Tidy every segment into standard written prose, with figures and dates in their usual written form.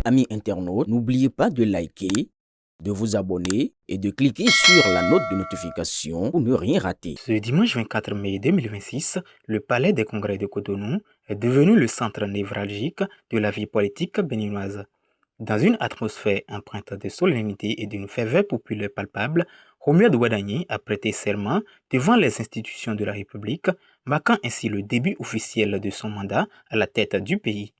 Amis internautes, n'oubliez pas de liker, de vous abonner et de cliquer sur la note de notification pour ne rien rater. Ce dimanche 24 mai 2026, le Palais des Congrès de Cotonou est devenu le centre névralgique de la vie politique béninoise. Dans une atmosphère empreinte de solennité et d'une ferveur populaire palpable, Romuald Wadagni a prêté serment devant les institutions de la République, marquant ainsi le début officiel de son mandat à la tête du pays.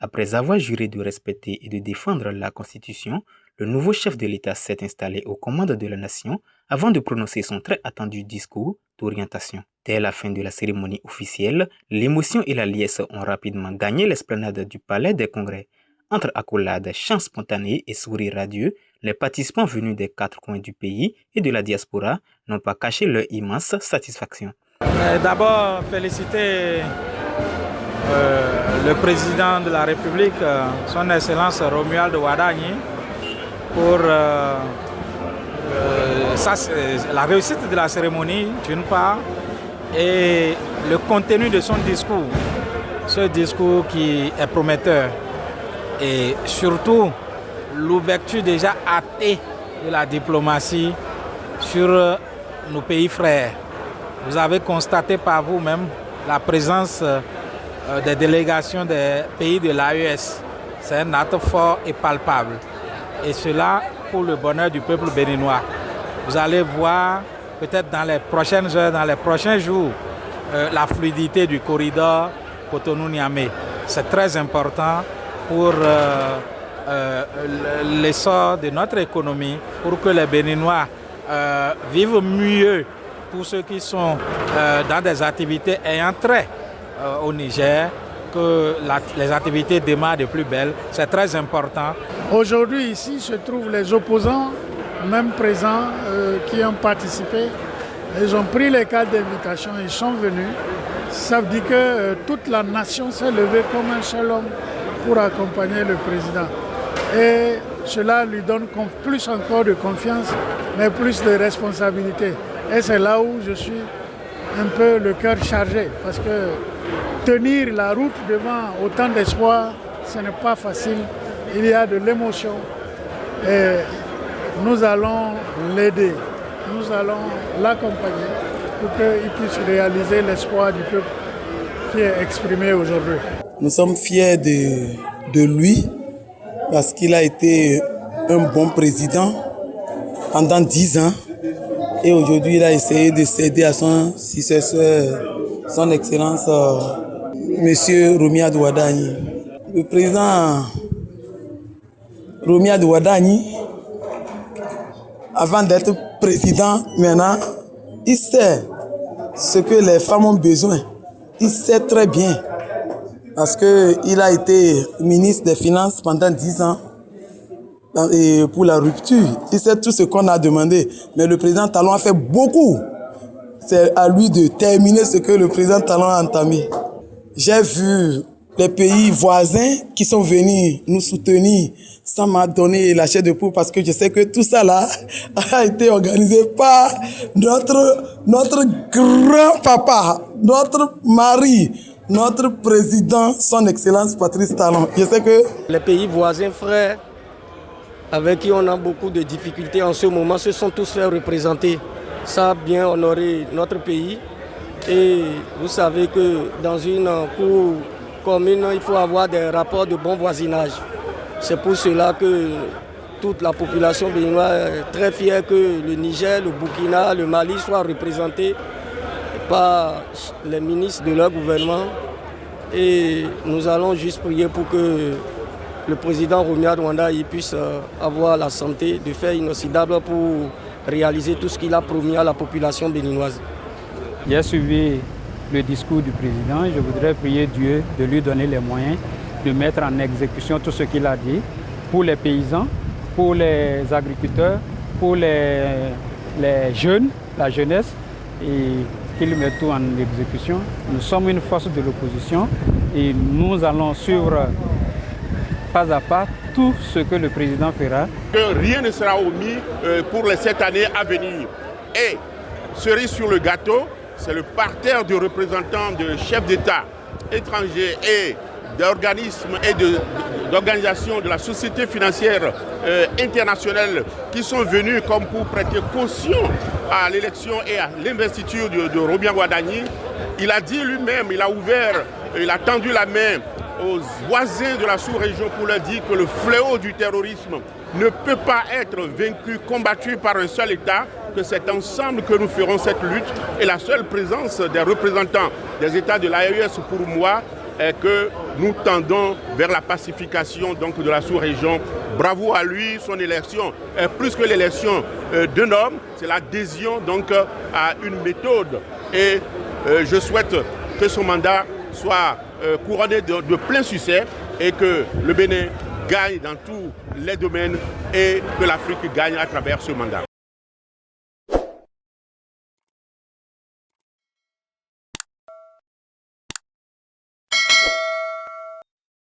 Après avoir juré de respecter et de défendre la Constitution, le nouveau chef de l'État s'est installé aux commandes de la nation avant de prononcer son très attendu discours d'orientation. Dès la fin de la cérémonie officielle, l'émotion et la liesse ont rapidement gagné l'esplanade du Palais des Congrès. Entre accolades, chants spontanés et sourires radieux, les participants venus des quatre coins du pays et de la diaspora n'ont pas caché leur immense satisfaction. D'abord, féliciter le président de la République, son Excellence Romuald Wadagni, pour la réussite de la cérémonie, d'une part, et le contenu de son discours. Ce discours qui est prometteur et surtout l'ouverture déjà hâtée de la diplomatie sur nos pays frères. Vous avez constaté par vous-même la présence des délégations des pays de l'AES. C'est un acte fort et palpable. Et cela pour le bonheur du peuple béninois. Vous allez voir peut-être dans les prochaines heures, dans les prochains jours, la fluidité du corridor Cotonou-Niamey. C'est très important pour l'essor de notre économie, pour que les Béninois vivent mieux, pour ceux qui sont dans des activités ayant trait au Niger, que les activités démarrent de plus belle. C'est très important. Aujourd'hui, ici, se trouvent les opposants, même présents, qui ont participé. Ils ont pris les cartes d'invitation, ils sont venus. Ça veut dire que toute la nation s'est levée comme un seul homme pour accompagner le président. Et cela lui donne plus encore de confiance, mais plus de responsabilité. Et c'est là où je suis un peu le cœur chargé, parce que tenir la route devant autant d'espoir, ce n'est pas facile. Il y a de l'émotion et nous allons l'aider, nous allons l'accompagner pour qu'il puisse réaliser l'espoir du peuple qui est exprimé aujourd'hui. Nous sommes fiers de lui parce qu'il a été un bon président pendant 10 ans et aujourd'hui il a essayé de céder à son successeur, son Excellence Monsieur Romuald Wadagni. Le président Romuald Wadagni, avant d'être président maintenant, il sait ce que les femmes ont besoin. Il sait très bien parce qu'il a été ministre des Finances pendant 10 ans et pour la rupture. Il sait tout ce qu'on a demandé. Mais le président Talon a fait beaucoup. C'est à lui de terminer ce que le président Talon a entamé. J'ai vu les pays voisins qui sont venus nous soutenir. Ça m'a donné la chair de poule parce que je sais que tout ça là a été organisé par notre grand-papa, notre mari, notre président, son Excellence Patrice Talon. Je sais que les pays voisins frères avec qui on a beaucoup de difficultés en ce moment se sont tous fait représenter. Ça a bien honoré notre pays. Et vous savez que dans une cour commune, il faut avoir des rapports de bon voisinage. C'est pour cela que toute la population béninoise est très fière que le Niger, le Burkina, le Mali soient représentés par les ministres de leur gouvernement. Et nous allons juste prier pour que le président Romuald Wadagni puisse avoir la santé de faire inoxydable pour réaliser tout ce qu'il a promis à la population béninoise. J'ai suivi le discours du président. Je voudrais prier Dieu de lui donner les moyens de mettre en exécution tout ce qu'il a dit pour les paysans, pour les agriculteurs, pour les jeunes, la jeunesse, et qu'il mette tout en exécution. Nous sommes une force de l'opposition et nous allons suivre pas à pas tout ce que le président fera. Que rien ne sera omis pour les 7 années à venir. Et cerise sur le gâteau, c'est le parterre de représentants de chefs d'État étrangers et d'organismes et d'organisations de la société financière internationale qui sont venus comme pour prêter caution à l'élection et à l'investiture de Robien Ouadani. Il a dit lui-même, il a ouvert, il a tendu la main aux voisins de la sous-région pour leur dire que le fléau du terrorisme ne peut pas être vaincu, combattu par un seul État, que c'est ensemble que nous ferons cette lutte. Et la seule présence des représentants des États de l'AES pour moi est que nous tendons vers la pacification donc, de la sous-région. Bravo à lui, son élection est plus que l'élection d'un homme, c'est l'adhésion donc à une méthode. Et je souhaite que son mandat soit couronné de plein succès et que le Bénin gagne dans tous les domaines et que l'Afrique gagne à travers ce mandat.